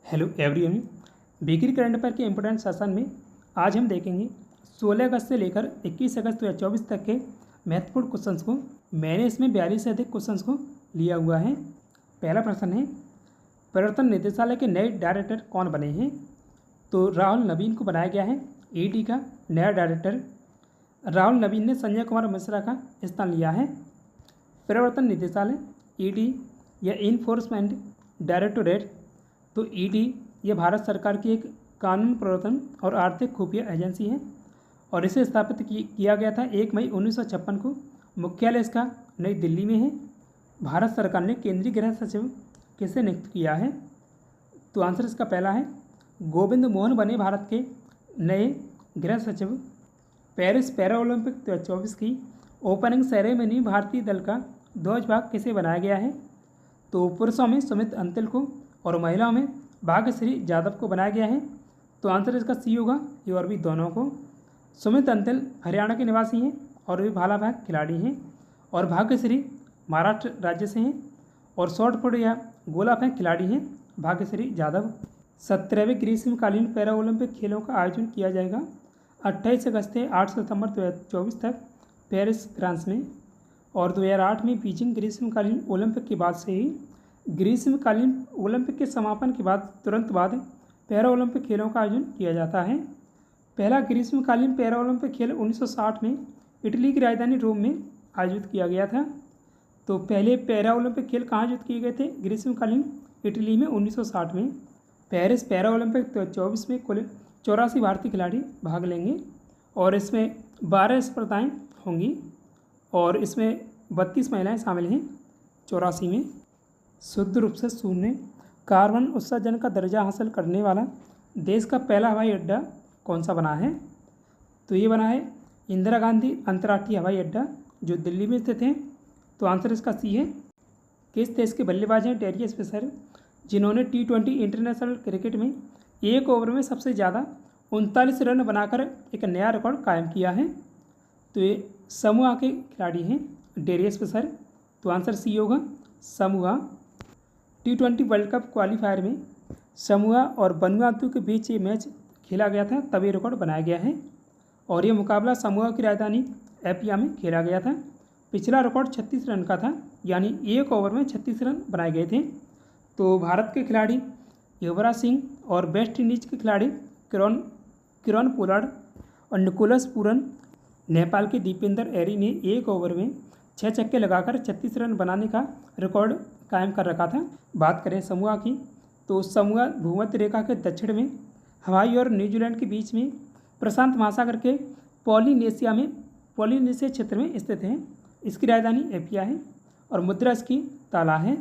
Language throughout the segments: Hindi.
Hello everyone. बिक्री करंट अफेयर के इम्पोर्टेंट सेशन में आज हम देखेंगे 16 अगस्त से लेकर 21 अगस्त 2024 तक के महत्वपूर्ण क्वेश्चंस को। मैंने इसमें 42 से अधिक क्वेश्चंस को लिया हुआ है। पहला प्रश्न है, प्रवर्तन निदेशालय के नए डायरेक्टर कौन बने हैं? तो राहुल नवीन को बनाया गया है ईडी का नया डायरेक्टर। राहुल नवीन ने संजय कुमार मिश्रा का स्थान लिया है। प्रवर्तन निदेशालय ईडी या इन्फोर्समेंट डायरेक्टोरेट, तो ईडी यह भारत सरकार की एक कानून प्रवर्तन और आर्थिक खुफिया एजेंसी है और इसे स्थापित किया गया था 1 मई 1956 को। मुख्यालय इसका नई दिल्ली में है। भारत सरकार ने केंद्रीय गृह सचिव किसे नियुक्त किया है? तो आंसर इसका पहला है गोविंद मोहन बने भारत के नए गृह सचिव। पेरिस पैरा ओलंपिक 2024 की ओपनिंग सेरेमनी भारतीय दल का ध्वजवाहक किसे बनाया गया है? तो पुरुषों में सुमित अंतिल को और महिलाओं में भाग्यश्री यादव को बनाया गया है। तो आंसर इसका सी होगा, ये और भी दोनों को। सुमित अंतिल हरियाणा के निवासी हैं और वे भाला फेंक खिलाड़ी हैं और भाग्यश्री महाराष्ट्र राज्य से हैं और शॉर्ट पुट या गोला फेंक खिलाड़ी हैं भाग्यश्री यादव। 17वें ग्रीष्मकालीन पैरा ओलंपिक खेलों का आयोजन किया जाएगा 28 अगस्त से 8 सितंबर 2024 तक पेरिस फ्रांस में। और 2008 में बीजिंग ग्रीष्मकालीन ओलंपिक के बाद से ही ग्रीष्मकालीन ओलंपिक के समापन के बाद तुरंत बाद पैरा ओलंपिक खेलों का आयोजन किया जाता है। पहला ग्रीष्मकालीन पैरा ओलंपिक खेल 1960 में इटली की राजधानी रोम में आयोजित किया गया था। तो पहले पैरा ओलंपिक खेल कहाँ आयोजित किए गए थे? ग्रीष्मकालीन इटली में 1960 में। पेरिस पैरा ओलंपिक 2024 में कुल 84 भारतीय खिलाड़ी भाग लेंगे और इसमें 12 स्पर्धाएँ होंगी और इसमें 32 महिलाएँ शामिल हैं 84 में। शुद्ध रूप से शून्य कार्बन उत्सर्जन का दर्जा हासिल करने वाला देश का पहला हवाई अड्डा कौन सा बना है? तो ये बना है इंदिरा गांधी अंतर्राष्ट्रीय हवाई अड्डा जो दिल्ली में स्थित है। तो आंसर इसका सी है। किस देश के बल्लेबाज हैं डेरियस फिशर जिन्होंने T20 इंटरनेशनल क्रिकेट में एक ओवर में सबसे ज़्यादा 39 रन बनाकर एक नया रिकॉर्ड कायम किया है? तो ये समूआ के खिलाड़ी हैं डेरियस फिशर। तो आंसर सी होगा, समूआ। T20 वर्ल्ड कप क्वालिफायर में समूआ और वनुआतू के बीच ये मैच खेला गया था, तब ये रिकॉर्ड बनाया गया है और ये मुकाबला समूआ की राजधानी एपिया में खेला गया था। पिछला रिकॉर्ड 36 रन का था, यानी एक ओवर में 36 रन बनाए गए थे। तो भारत के खिलाड़ी युवराज सिंह और वेस्ट इंडीज के खिलाड़ी किरण पोलार्ड और निकोलस पूरन, नेपाल के दीपेंद्र एरी ने एक ओवर में 6 छक्के लगाकर 36 रन बनाने का रिकॉर्ड कायम कर रखा था। बात करें समूआ की, तो समूआ भूमध्य रेखा के दक्षिण में हवाई और न्यूजीलैंड के बीच में प्रशांत महासागर के पॉलिनेशिया क्षेत्र में स्थित है। इसकी राजधानी एपिया है और मुद्रा इसकी ताला है।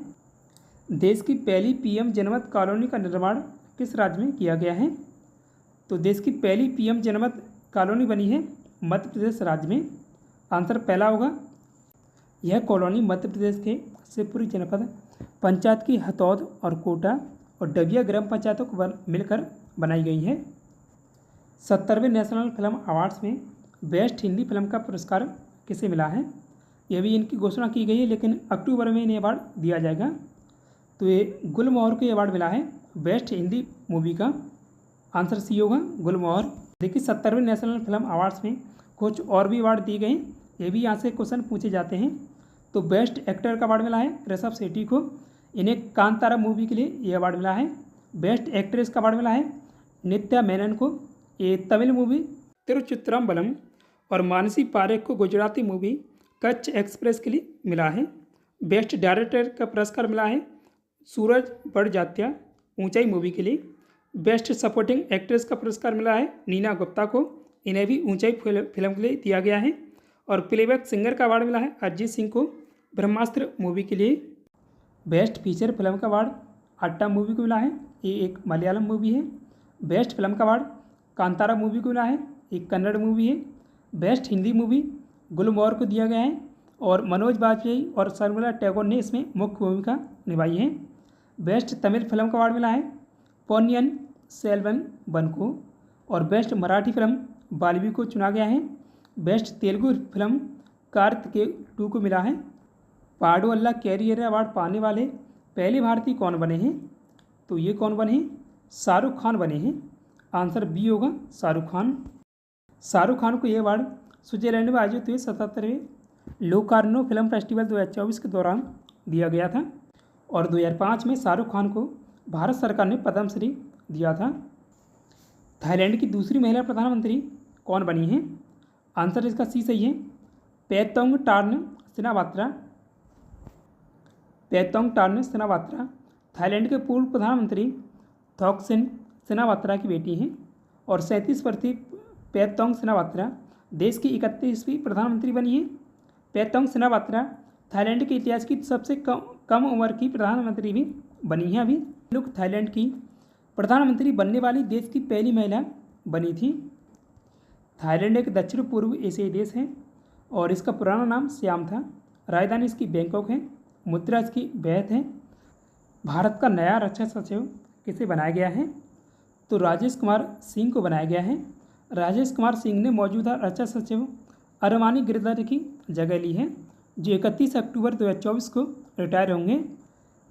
देश की पहली PM जनमत कॉलोनी का निर्माण किस राज्य में किया गया है? तो देश की पहली PM जनमत कॉलोनी बनी है मध्य प्रदेश राज्य में। आंसर पहला होगा। यह कॉलोनी मध्य प्रदेश के शिवपुरी जनपद पंचायत की हथौद और कोटा और डबिया ग्राम पंचायतों को मिलकर बनाई गई है। 70वें नेशनल फिल्म अवार्ड्स में बेस्ट हिंदी फिल्म का पुरस्कार किसे मिला है? यह भी इनकी घोषणा की गई है, लेकिन अक्टूबर में इन्हें अवार्ड दिया जाएगा। तो ये गुलमोहर को अवार्ड मिला है बेस्ट हिंदी मूवी का। आंसर सी होगा, गुलमोहर। देखिए 70वें नेशनल फिल्म अवार्ड्स में कुछ और भी अवार्ड दिए गए हैं, ये भी यहाँ से क्वेश्चन पूछे जाते हैं। तो बेस्ट एक्टर का अवार्ड मिला है ऋषभ शेट्टी को, इन्हें कांतारा मूवी के लिए ये अवार्ड मिला है। बेस्ट एक्ट्रेस का अवार्ड मिला है नित्या मेनन को, ये तमिल मूवी तिरुचित्रम्बलम, और मानसी पारेख को गुजराती मूवी कच्छ एक्सप्रेस के लिए मिला है। बेस्ट डायरेक्टर का पुरस्कार मिला है सूरज बड़जात्या ऊंचाई मूवी के लिए। बेस्ट सपोर्टिंग एक्ट्रेस का पुरस्कार मिला है नीना गुप्ता को, इन्हें भी ऊंचाई फिल्म के लिए दिया गया है। और प्लेबैक सिंगर का अवार्ड मिला है अरिजीत सिंह को ब्रह्मास्त्र मूवी के लिए। बेस्ट फीचर फिल्म का अवार्ड अट्टा मूवी को मिला है, ये एक मलयालम मूवी है। बेस्ट फिल्म का अवार्ड कांतारा मूवी को मिला है, एक कन्नड़ मूवी है। बेस्ट हिंदी मूवी गुलमोहर को दिया गया है और मनोज बाजपेयी और शर्मिला टैगोर ने इसमें मुख्य भूमिका निभाई है। बेस्ट तमिल फिल्म का अवार्ड मिला है पोन्नियन सेल्वन वन को और बेस्ट मराठी फिल्म बालवी को चुना गया है। बेस्ट तेलुगु फिल्म कार्तिकेय 2 को मिला है। पाडू अल्लाह कैरियर अवार्ड पाने वाले पहले भारतीय कौन बने हैं? तो ये कौन बने हैं? शाहरुख खान बने हैं? आंसर बी होगा शाहरुख खान। शाहरुख खान को ये अवार्ड स्विट्जरलैंड में आयोजित हुए 77वें लोकार्नो फिल्म फेस्टिवल 2024 के दौरान दिया गया था और 2005 में शाहरुख खान को भारत सरकार ने पद्मश्री दिया था। थाईलैंड की दूसरी महिला प्रधानमंत्री कौन बनी है? आंसर इसका सी सही है, पैतोंगटार्न सिनावात्रा। पैतोंगटार्न सिनावात्रा थाईलैंड के पूर्व प्रधानमंत्री थॉकसिन सिनावात्रा की बेटी हैं और 37 वर्षीय पैतोंग सिनावात्रा देश की 31वीं प्रधानमंत्री बनी है। पैतोंग सिनावात्रा थाईलैंड के इतिहास की सबसे कम उम्र की प्रधानमंत्री भी बनी है। अभी लोग थाईलैंड की प्रधानमंत्री बनने वाली देश की पहली महिला बनी थी। थाईलैंड एक दक्षिण पूर्व एशियाई देश है और इसका पुराना नाम सियाम था। राजधानी इसकी बैंकॉक है। मुद्रा इसकी बैत है। भारत का नया रक्षा सचिव किसे बनाया गया है? तो राजेश कुमार सिंह को बनाया गया है। राजेश कुमार सिंह ने मौजूदा रक्षा सचिव अरमानी गिरधर की जगह ली है, जो 31 अक्टूबर 2024 को रिटायर होंगे।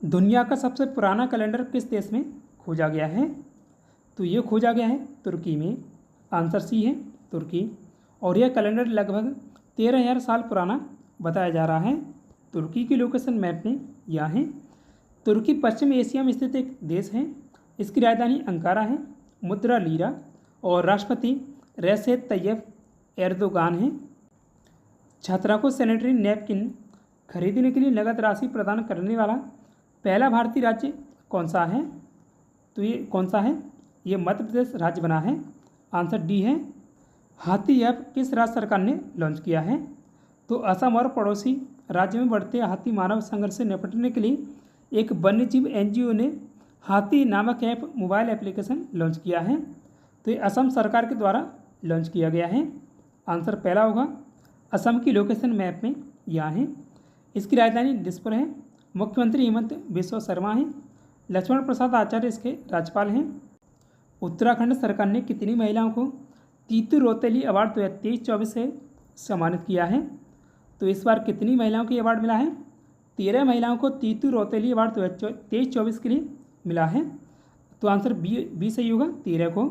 दुनिया का सबसे पुराना कैलेंडर किस देश में खोजा गया है? तो ये खोजा गया है तुर्की में। आंसर सी है तुर्की। और यह कैलेंडर लगभग 13,000 साल पुराना बताया जा रहा है। तुर्की की लोकेशन मैप में यहाँ है। तुर्की पश्चिम एशिया में स्थित एक देश है। इसकी राजधानी अंकारा है। मुद्रा लीरा और राष्ट्रपति रेसेप तैयब एर्दोगान हैं। छात्रा को सैनिटरी नैपकिन खरीदने के लिए नगद राशि प्रदान करने वाला पहला भारतीय राज्य कौन सा है? तो ये कौन सा है? ये मध्य प्रदेश राज्य बना है। आंसर डी है। हाथी ऐप किस राज्य सरकार ने लॉन्च किया है? तो असम और पड़ोसी राज्य में बढ़ते हाथी मानव संघर्ष से निपटने के लिए एक वन्यजीव एनजीओ ने हाथी नामक ऐप मोबाइल एप्लीकेशन लॉन्च किया है। तो ये असम सरकार के द्वारा लॉन्च किया गया है। आंसर पहला होगा। असम की लोकेशन मैप में यहाँ है। इसकी राजधानी दिसपुर है। मुख्यमंत्री हेमंत बिस्वा शर्मा हैं। लक्ष्मण प्रसाद आचार्य इसके राज्यपाल हैं। उत्तराखंड सरकार ने कितनी महिलाओं को तीतू रौतेली अवार्ड 2023-24 से सम्मानित किया है? तो इस बार कितनी महिलाओं को अवार्ड मिला है? 13 महिलाओं को तीतू रौतेली अवार्ड 2023-24 के लिए मिला है। तो आंसर बी सही होगा, 13 को।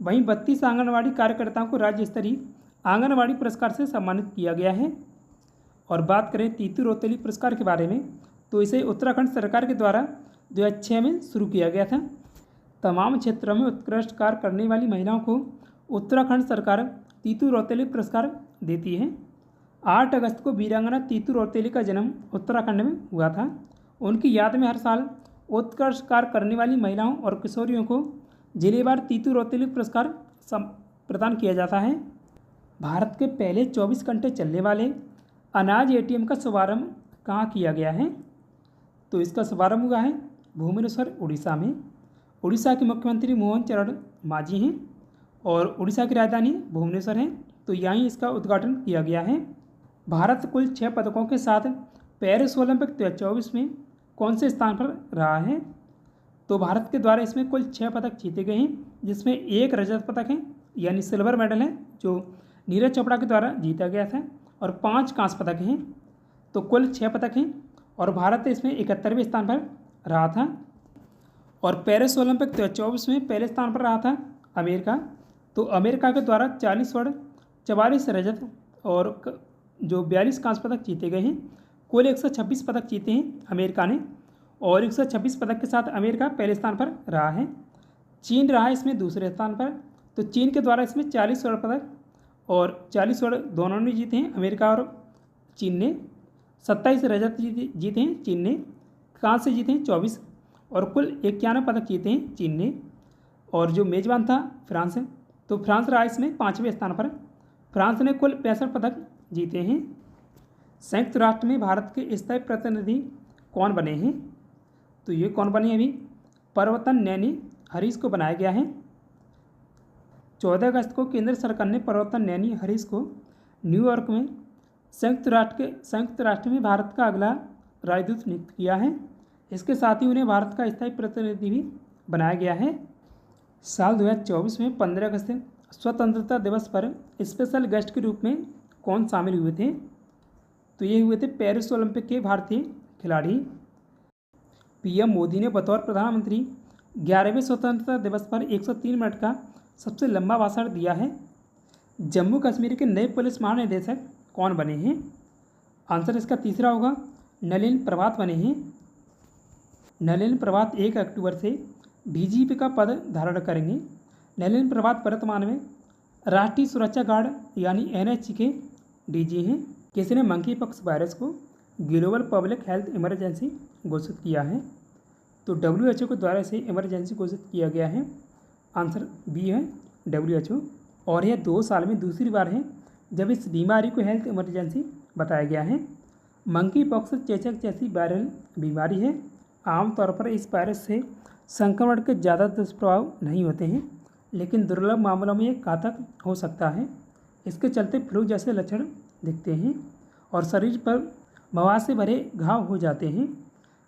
वहीं 32 आंगनबाड़ी कार्यकर्ताओं को राज्य स्तरीय आंगनबाड़ी पुरस्कार से सम्मानित किया गया है। और बात करें तीतू रौतेली पुरस्कार के बारे में, तो इसे उत्तराखंड सरकार के द्वारा 2006 में शुरू किया गया था। तमाम क्षेत्रों में उत्कृष्ट कार्य करने वाली महिलाओं को उत्तराखंड सरकार तीतू रौतेली पुरस्कार देती है। 8 अगस्त को वीरांगना तीतू रौतेली का जन्म उत्तराखंड में हुआ था। उनकी याद में हर साल उत्कृष्ट कार्य करने वाली महिलाओं और किशोरियों को जिलेवार तीतू रौतेली पुरस्कार प्रदान किया जाता है। भारत के पहले 24 घंटे चलने वाले अनाज एटीएम का शुभारंभ कहाँ किया गया है? तो इसका शुभारंभ हुआ है भुवनेश्वर, उड़ीसा में। उड़ीसा के मुख्यमंत्री मोहन चरण मांझी हैं और उड़ीसा की राजधानी भुवनेश्वर है। तो यहीं इसका उद्घाटन किया गया है। भारत कुल 6 पदकों के साथ पेरिस ओलंपिक 2024 में कौन से स्थान पर रहा है? तो भारत के द्वारा इसमें कुल 6 पदक जीते गए हैं, जिसमें एक रजत पदक है यानी सिल्वर मेडल है जो नीरज चोपड़ा के द्वारा जीता गया था, और 5 कांस्य पदक हैं। तो कुल 6 पदक हैं और भारत इसमें 71वें स्थान पर रहा था। और पेरिस ओलंपिक 2024 में पहले स्थान पर रहा था अमेरिका। तो अमेरिका के द्वारा 40 स्वर्ण, 44 रजत और जो 42 कांस्य पदक जीते गए हैं। कुल 126 पदक जीते हैं अमेरिका ने, और 126 पदक के साथ अमेरिका पहले स्थान पर रहा है। चीन रहा है इसमें दूसरे स्थान पर। तो चीन के द्वारा इसमें 40 स्वर्ण पदक और 40 स्वर्ण दोनों ने जीते हैं, अमेरिका और चीन ने। 27 रजत जीते हैं चीन ने, कांस्य जीते हैं 24 और कुल 91 पदक जीते हैं चीन ने। और जो मेजबान था फ्रांस है, तो फ्रांस रहा इसमें 5वें स्थान पर। फ्रांस ने कुल 65 पदक जीते हैं। संयुक्त राष्ट्र में भारत के स्थायी प्रतिनिधि कौन बने हैं? तो ये कौन बने अभी? परवतन नैनी हरीश को बनाया गया है। 14 अगस्त को केंद्र सरकार ने परवतन नैनी हरीश को न्यूयॉर्क में संयुक्त राष्ट्र में भारत का अगला राजदूत नियुक्त किया है। इसके साथ ही उन्हें भारत का स्थायी प्रतिनिधि भी बनाया गया है। साल 2024 में 15 अगस्त स्वतंत्रता दिवस पर स्पेशल गेस्ट के रूप में कौन शामिल हुए थे? तो ये हुए थे पेरिस ओलंपिक के भारतीय खिलाड़ी। पीएम मोदी ने बतौर प्रधानमंत्री 11वें स्वतंत्रता दिवस पर 103 मिनट का सबसे लंबा भाषण दिया है। जम्मू कश्मीर के नए पुलिस महानिदेशक कौन बने हैं? आंसर इसका तीसरा होगा नलिन प्रभात बने हैं। नलिन प्रभात 1 अक्टूबर से डीजीपी का पद धारण करेंगे। नलिन प्रभात वर्तमान में राष्ट्रीय सुरक्षा गार्ड यानी एनएसजी के डीजी हैं। किसने मंकी पॉक्स वायरस को ग्लोबल पब्लिक हेल्थ इमरजेंसी घोषित किया है? तो WHO के द्वारा इसे इमरजेंसी घोषित किया गया है। आंसर बी है WHO। और यह 2 साल में दूसरी बार है जब इस बीमारी को हेल्थ इमरजेंसी बताया गया है। मंकी पॉक्स चेचक जैसी वायरल बीमारी है। आमतौर पर इस वायरस से संक्रमण के ज़्यादा दुष्प्रभाव नहीं होते हैं, लेकिन दुर्लभ मामलों में ये घातक हो सकता है। इसके चलते फ्लू जैसे लक्षण दिखते हैं और शरीर पर मवाद से भरे घाव हो जाते हैं।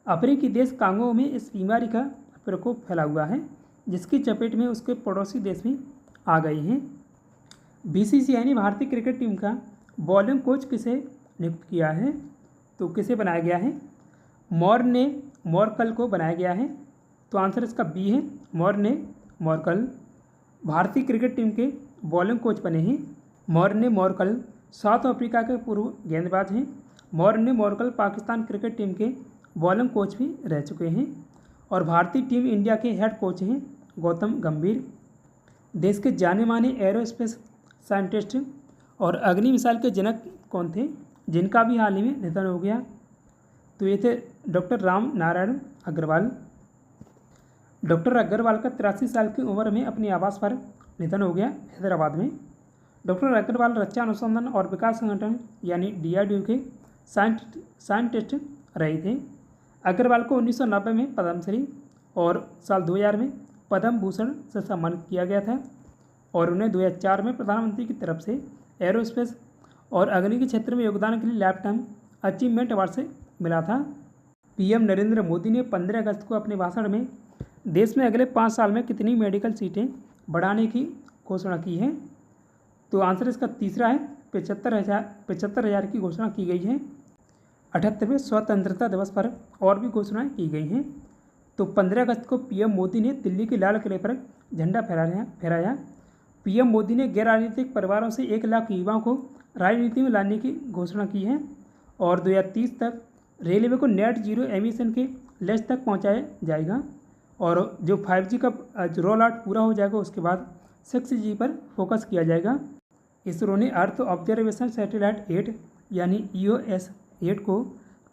अफ्रीकी देश कांगो में इस बीमारी का प्रकोप फैला हुआ है, जिसकी चपेट में उसके पड़ोसी देश भी आ गए हैं। बीसीसीआई ने भारतीय क्रिकेट टीम का बॉलिंग कोच किसे नियुक्त किया है? तो किसे बनाया गया है? मॉर्कल को बनाया गया है। तो आंसर इसका बी है मॉर्कल। भारतीय क्रिकेट टीम के बॉलिंग कोच बने हैं मॉर्कल। साउथ अफ्रीका के पूर्व गेंदबाज हैं। मॉर्कल पाकिस्तान क्रिकेट टीम के बॉलिंग कोच भी रह चुके हैं और भारतीय टीम इंडिया के हेड कोच हैं गौतम गंभीर। देश के जाने माने एरोस्पेस साइंटिस्ट और अग्नि मिसाइल के जनक कौन थे, जिनका भी हाल ही में निधन हो गया? तो ये थे डॉक्टर राम नारायण अग्रवाल। डॉक्टर अग्रवाल का 83 साल की उम्र में अपने आवास पर निधन हो गया हैदराबाद में। डॉक्टर अग्रवाल रक्षा अनुसंधान और विकास संगठन यानी DRDO के साइंटिस्ट रहे थे। अग्रवाल को 1990 में पद्मश्री और साल 2000 में पद्म भूषण से सम्मानित किया गया था और उन्हें 2004 में प्रधानमंत्री की तरफ से एरोस्पेस और अग्नि के क्षेत्र में योगदान के लिए लाइफटाइम अचीवमेंट अवार्ड से मिला था। PM नरेंद्र मोदी ने 15 अगस्त को अपने भाषण में देश में अगले 5 साल में कितनी मेडिकल सीटें बढ़ाने की घोषणा की है? तो आंसर इसका तीसरा है 75,000 की घोषणा की गई है। 78वें स्वतंत्रता दिवस पर और भी घोषणाएं की गई हैं। तो 15 अगस्त को PM मोदी ने दिल्ली के लाल किले पर झंडा फहराया। PM मोदी ने गैर राजनीतिक परिवारों से 1 लाख युवाओं को राजनीति में लाने की घोषणा की है और 2030 तक रेलवे को नेट जीरो एमिशन के लक्ष्य तक पहुंचाया जाएगा और जो 5G का रोल आउट पूरा हो जाएगा उसके बाद 6G पर फोकस किया जाएगा। इसरो ने अर्थ ऑब्जर्वेशन सैटेलाइट 8 यानी EOS 8 को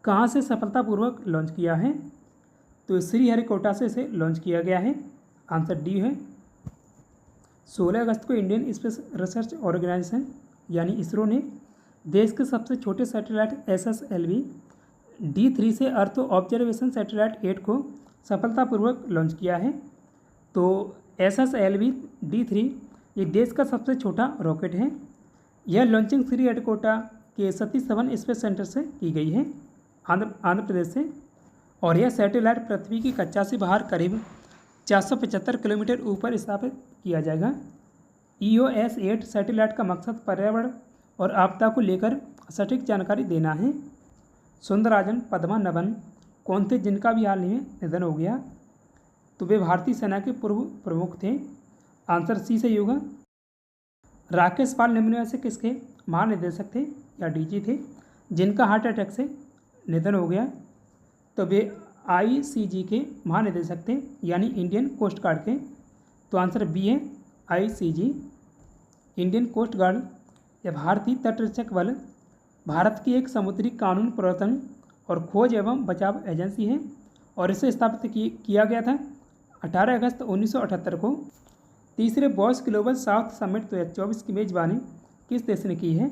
कहाँ से सफलतापूर्वक लॉन्च किया है? तो श्रीहरिकोटा से इसे लॉन्च किया गया है। आंसर डी है। 16 अगस्त को इंडियन स्पेस रिसर्च ऑर्गेनाइजेशन यानी इसरो ने देश के सबसे छोटे सैटेलाइट SSLV D3 से अर्थ ऑब्जर्वेशन सैटेलाइट 8 को सफलतापूर्वक लॉन्च किया है। तो SSLV D3 ये देश का सबसे छोटा रॉकेट है। यह लॉन्चिंग श्रीहरिकोटा के सतीश धवन स्पेस सेंटर से की गई है आंध्र प्रदेश से और यह सैटेलाइट पृथ्वी की कक्षा से बाहर करीब 475 किलोमीटर ऊपर स्थापित किया जाएगा। EOS 8 सैटेलाइट का मकसद पर्यावरण और आपदा को लेकर सटीक जानकारी देना है। सुंदरराजन पद्मनाभन कौन थे जिनका भी हाल ही में निधन हो गया? तो वे भारतीय सेना के पूर्व प्रमुख थे। आंसर सी सही होगा। राकेश पाल निम्न में से किसके महानिदेशक थे या DG थे जिनका हार्ट अटैक से निधन हो गया? तो वे ICG के महानिदेशक थे यानी इंडियन कोस्ट गार्ड के। तो आंसर बी है ICG। इंडियन कोस्ट गार्ड या भारतीय तटरक्षक बल भारत की एक समुद्री कानून प्रवर्तन और खोज एवं बचाव एजेंसी है और इसे स्थापित किया गया था 18 अगस्त 1978 को। तीसरे बॉस ग्लोबल साउथ समिट 2024 की मेज़बानी किस देश ने की है?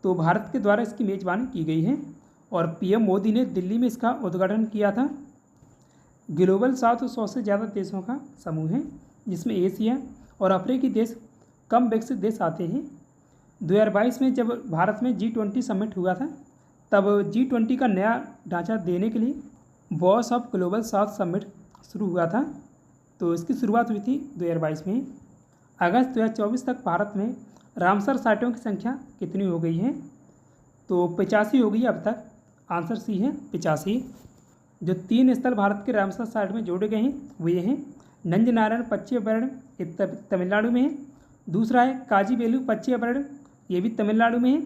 तो भारत के द्वारा इसकी मेज़बानी की गई है और PM मोदी ने दिल्ली में इसका उद्घाटन किया था। ग्लोबल साउथ 100 से ज़्यादा देशों का समूह है जिसमें एशिया और अफ्रीकी देश कम विकसित देश आते हैं। 2022 में जब भारत में G20 समिट हुआ था तब G20 का नया ढांचा देने के लिए boss of global south summit शुरू हुआ था। तो इसकी शुरुआत हुई थी 2022 में। अगस्त 2024 तक भारत में रामसर साइटों की संख्या कितनी हो गई है? तो 85 हो गई अब तक। आंसर सी है 85। जो 3 स्थल भारत के रामसर साइट में जोड़े गए हैं वो ये हैं। नंज नारायण पक्षी अभयारण्य ये तमिलनाडु में है। दूसरा है काजीवेलु पक्षी अभयारण्य, ये भी तमिलनाडु में है।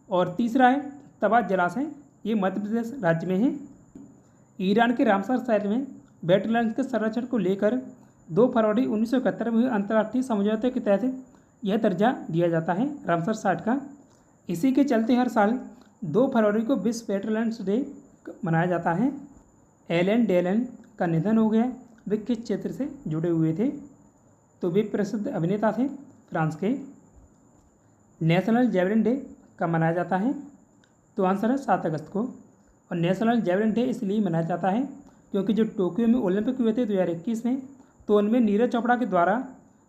और तीसरा है तवा जलाशय, ये मध्य प्रदेश राज्य में है। ईरान के रामसर साइट में वेटलैंड्स के संरक्षण को लेकर 2 फरवरी 1971 में हुए अंतर्राष्ट्रीय समझौते के तहत यह दर्जा दिया जाता है रामसर साइट का। इसी के चलते हर साल 2 फरवरी को विश्व वेटलैंड्स डे मनाया जाता है। एलन डेलन का निधन हो गया, वे किस क्षेत्र से जुड़े हुए थे? तो वे प्रसिद्ध अभिनेता थे फ्रांस के। नेशनल जेवलिन डे कब मनाया जाता है? तो आंसर है 7 अगस्त को। और नेशनल जेवलिन डे इसलिए मनाया जाता है क्योंकि जो टोक्यो में ओलंपिक हुए थे 2021 में, तो उनमें नीरज चोपड़ा के द्वारा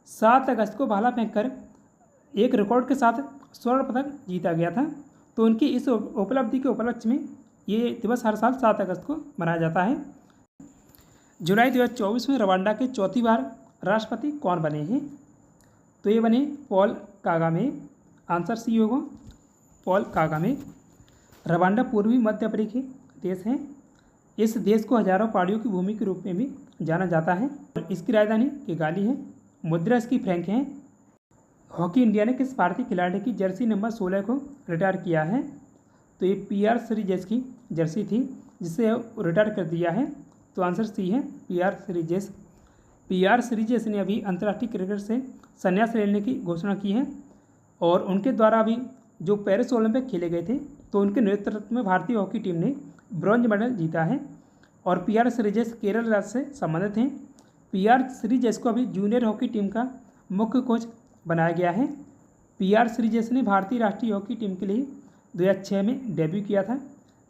7 अगस्त को भाला फेंककर एक रिकॉर्ड के साथ स्वर्ण पदक जीता गया था। तो उनकी इस उपलब्धि के उपलक्ष्य में ये दिवस हर साल 7 अगस्त को मनाया जाता है। जुलाई 2024 में रवांडा के चौथी बार राष्ट्रपति कौन बने हैं? तो ये बने पॉल कागामे। आंसर सी होगा, पॉल कागामे। रवांडा पूर्वी मध्य अफ्रीकी देश है। इस देश को हजारों पहाड़ियों की भूमि के रूप में भी जाना जाता है। इसकी राजधानी किगाली है। मुद्रा इसकी फ्रैंक है। हॉकी इंडिया ने किस भारतीय खिलाड़ी की जर्सी नंबर 16 को रिटायर किया है? तो ये PR श्रीजेश की जर्सी थी जिसे रिटायर कर दिया है। तो आंसर सी है, PR श्रीजेश। PR श्रीजेश ने अभी अंतर्राष्ट्रीय क्रिकेट से संन्यास लेने की घोषणा की है। और उनके द्वारा अभी जो पेरिस ओलंपिक खेले गए थे तो उनके नेतृत्व में भारतीय हॉकी टीम ने ब्रॉन्ज मेडल जीता है। और PR श्रीजेश केरल राज्य से संबंधित हैं। PR श्रीजेश को अभी जूनियर हॉकी टीम का मुख्य कोच बनाया गया है। PR श्रीजेश ने भारतीय राष्ट्रीय हॉकी टीम के लिए 2006 में डेब्यू किया था।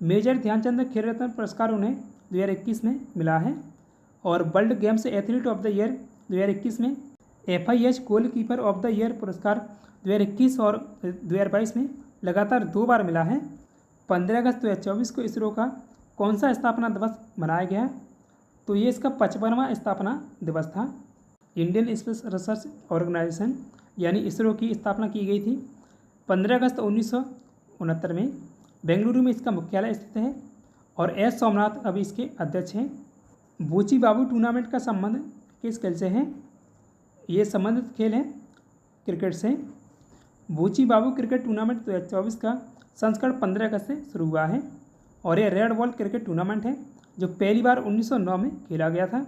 मेजर ध्यानचंद खेल रत्न पुरस्कार उन्हें 2021 में मिला है। और world games athlete of the year 2021 में, FIH goalkeeper of the year पुरस्कार 2021 और 2022 में लगातार 2 बार मिला है। 15 अगस्त 2024 को इसरो का कौन सा स्थापना दिवस मनाया गया? तो ये इसका 55वां स्थापना दिवस था। इंडियन स्पेस रिसर्च ऑर्गेनाइजेशन यानी इसरो की स्थापना की गई थी 15 अगस्त 1969 में। बेंगलुरु में इसका मुख्यालय स्थित है। और S सोमनाथ अभी इसके अध्यक्ष हैं। बूची बाबू टूर्नामेंट का संबंध किस खेल से है? ये संबंधित खेल है क्रिकेट से। बूची बाबू क्रिकेट टूर्नामेंट 2024 का संस्करण 15 अगस्त से शुरू हुआ है। और ये रेड बॉल क्रिकेट टूर्नामेंट है जो पहली बार 1909 में खेला गया था।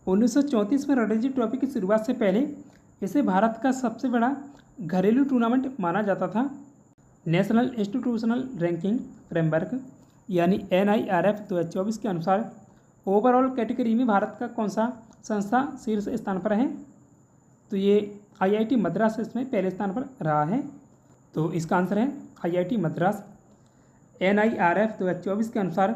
1934 में रणजी ट्रॉफी की शुरुआत से पहले इसे भारत का सबसे बड़ा घरेलू टूर्नामेंट माना जाता था। नेशनल इंस्टीट्यूशनल रैंकिंग फ्रेमवर्क यानी NIRF 2024 के अनुसार ओवरऑल कैटेगरी में भारत का कौन सा संस्था शीर्ष स्थान पर है? तो ये IIT मद्रास इसमें पहले स्थान पर रहा है। तो इसका आंसर है IIT मद्रास। NIRF 2024 के अनुसार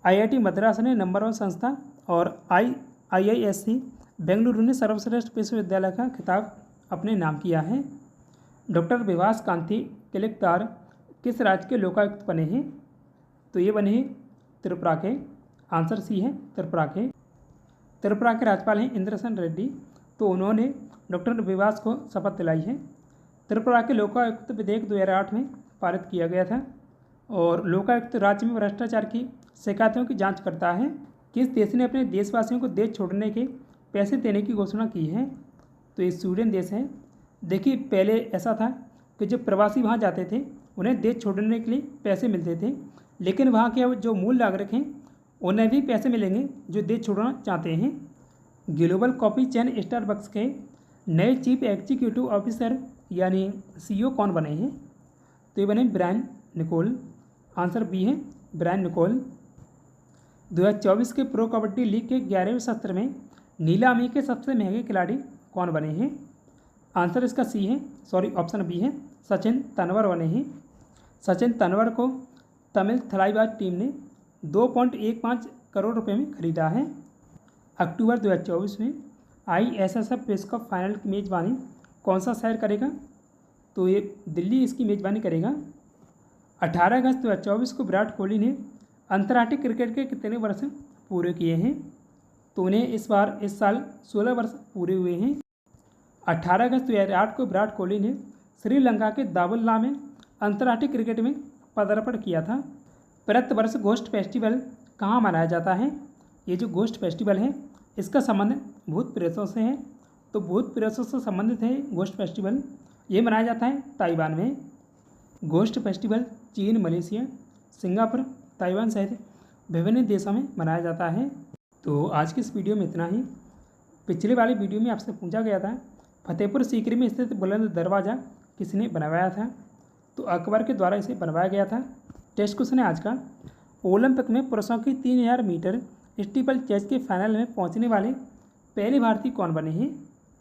IIT मद्रास ने नंबर 1 संस्था और IISc बेंगलुरु ने सर्वश्रेष्ठ विश्वविद्यालय का खिताब अपने नाम किया है। डॉक्टर विभास कांति तिलकदार किस राज्य के लोकायुक्त बने हैं? तो ये बने हैं त्रिपुरा के। आंसर सी है, त्रिपुरा के। त्रिपुरा के राज्यपाल हैं इंद्रसेन रेड्डी। तो उन्होंने डॉक्टर विभास को शपथ दिलाई है। त्रिपुरा के लोकायुक्त विधेयक 2008 में पारित किया गया था। और लोकायुक्त राज्य में भ्रष्टाचार की शिकायतों की जांच करता है। किस देश ने अपने देशवासियों को देश छोड़ने के पैसे देने की घोषणा की है? तो ये स्वीडन देश है। देखिए पहले ऐसा था कि जब प्रवासी वहाँ जाते थे उन्हें देश छोड़ने के लिए पैसे मिलते थे, लेकिन वहाँ के जो मूल नागरिक हैं उन्हें भी पैसे मिलेंगे जो देश छोड़ना चाहते हैं। ग्लोबल कॉफ़ी चेन स्टारबक्स के नए चीफ एग्जीक्यूटिव ऑफिसर यानी CEO कौन बने हैं? तो ये बने ब्रायन निकोल। आंसर बी है, ब्रायन निकोल। 2024 के प्रो कबड्डी लीग के 11वें सत्र में नीलामी के सबसे महंगे खिलाड़ी कौन बने हैं? आंसर इसका सी है, सॉरी ऑप्शन बी है, सचिन तनवर बने हैं। सचिन तनवर को तमिल थलाइवाज टीम ने 2.15 करोड़ रुपए में खरीदा है। अक्टूबर 2024 में ISSF विश्व कप फाइनल की मेज़बानी कौन सा शहर करेगा? तो ये दिल्ली इसकी मेज़बानी करेगा। 18 अगस्त 2024 को विराट कोहली ने अंतर्राष्ट्रीय क्रिकेट के कितने वर्ष पूरे किए हैं? तो उन्हें इस साल 16 वर्ष पूरे हुए हैं। 18 अगस्त 2008 को विराट कोहली ने श्रीलंका के दावुल्ला में अंतर्राष्ट्रीय क्रिकेट में पदार्पण किया था। प्रति वर्ष घोस्ट फेस्टिवल कहाँ मनाया जाता है? ये जो घोस्ट फेस्टिवल है इसका संबंध भूत प्रेतों से है। तो भूत प्रेतों से संबंधित है घोस्ट फेस्टिवल। ये मनाया जाता है ताइवान में। घोस्ट फेस्टिवल चीन, मलेशिया, सिंगापुर, ताइवान सहित विभिन्न देशों में मनाया जाता है। तो आज की इस वीडियो में इतना ही। पिछले वाली वीडियो में आपसे पूछा गया था फतेहपुर सीकरी में स्थित बुलंद दरवाज़ा किसने बनवाया था। तो अकबर के द्वारा इसे बनवाया गया था। टेस्ट क्वेश्चन है आज का, ओलंपिक में पुरुषों की 3000 मीटर स्टीपल चेज के फाइनल में पहुंचने वाले पहले भारतीय कौन बने हैं।